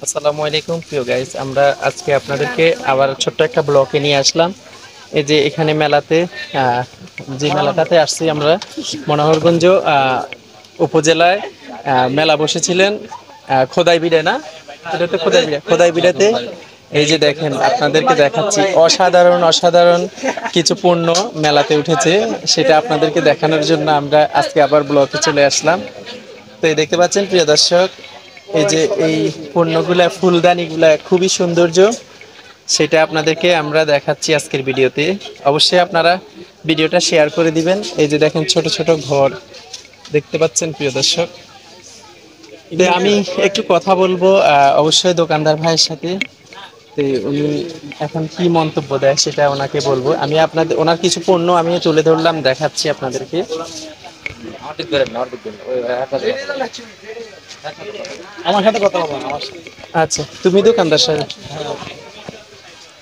আসসালামু আলাইকুম প্রিয় গাইস, আমরা আজকে আপনাদেরকে আবার ছোট্ট একটা ব্লকে নিয়ে আসলাম। এই যে এখানে মেলাতে যে মেলাটাতে আসছি আমরা, মনোহরগঞ্জ উপজেলায় মেলা বসেছিলেন খোদাইবিড়ে, না এটা তো খোদাইবিড়াতে। এই যে দেখেন, আপনাদেরকে দেখাচ্ছি অসাধারণ অসাধারণ কিছু পণ্য মেলাতে উঠেছে, সেটা আপনাদেরকে দেখানোর জন্য আমরা আজকে আবার ব্লকে চলে আসলাম। তো এই দেখতে পাচ্ছেন প্রিয় দর্শক, এই যে এই পণ্যগুলা ফুলদানিগুলা খুবই সৌন্দর্য, সেটা আপনাদেরকে আমরা দেখাচ্ছি আজকের ভিডিওতে। অবশ্যই আপনারা ভিডিওটা শেয়ার করে দিবেন। এই যে দেখেন ছোট ছোট ঘর দেখতে পাচ্ছেন প্রিয় দর্শক। তো আমি একটু কথা বলবো অবশ্যই দোকানদার ভাইয়ের সাথে। তো উনি এখন কি মন্তব্য দেয় সেটা ওনাকে বলবো। আমি আপনাদের ওনার কিছু পণ্য আমি তুলে ধরলাম, দেখাচ্ছি আপনাদেরকে। আমার সাথে কথা বলবো না, আমার সাথে। আচ্ছা, তুমি দোকানদার সাহেব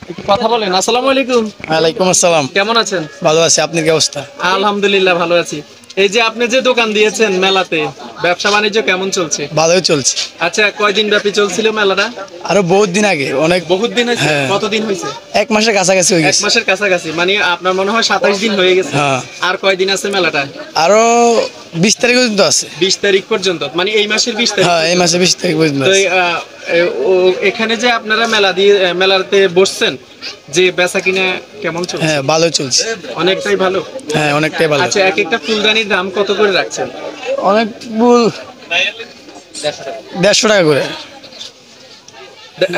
একটু কথা বলেন। আসসালামু আলাইকুম। ওয়ালাইকুম আসসালাম। কেমন আছেন? ভালো আছি, আপনার কি অবস্থা? আলহামদুলিল্লাহ ভালো আছি। এই যে আপনি যে দোকান দিয়েছেন মেলাতে, ব্যবসা বাণিজ্য কেমন চলছে? ভালোই চলছে। আচ্ছা, কয়দিন ব্যাপী চলছিল মেলাটা? আরো বহুত দিন আগে, অনেক বহুত দিন হয়েছে? হ্যাঁ। কতদিন হয়েছে? 1 মাসের কাছাকাছি হয়ে এক গেছে। মাসের কাছাকাছি, মানে আপনার মনে হয় 27 দিন হয়ে গেছে। হ্যাঁ। আর কয়দিন আছে মেলাটা? আরো 20 তারিখ পর্যন্ত আছে। 20 তারিখ পর্যন্ত, মানে এই মাসের 20 তারিখ? হ্যাঁ, এই মাসে 20 তারিখ পর্যন্ত তো আছে। এখানে যে আপনারা মেলাতে বসছেন, যে বেচা কিনা কেমন চলছে? হ্যাঁ, ভালোই চলছে। অনেকটাই ভালো। হ্যাঁ, অনেকটাই ভালো। আচ্ছা, এক একটা ফুলদানির দাম কত করে রাখছেন? অনেক ভুল 150 টাকা করে।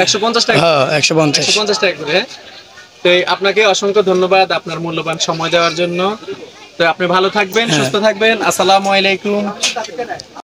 150 টাকা? হ্যাঁ, 150। 150 টাকা করে, হ্যাঁ। তো আপনাকে অসংখ্য ধন্যবাদ আপনার মূল্যবান সময় দেওয়ার জন্য। তো আপনি ভালো থাকবেন, হ্যাঁ। সুস্থ থাকবেন। আসসালামু আলাইকুম।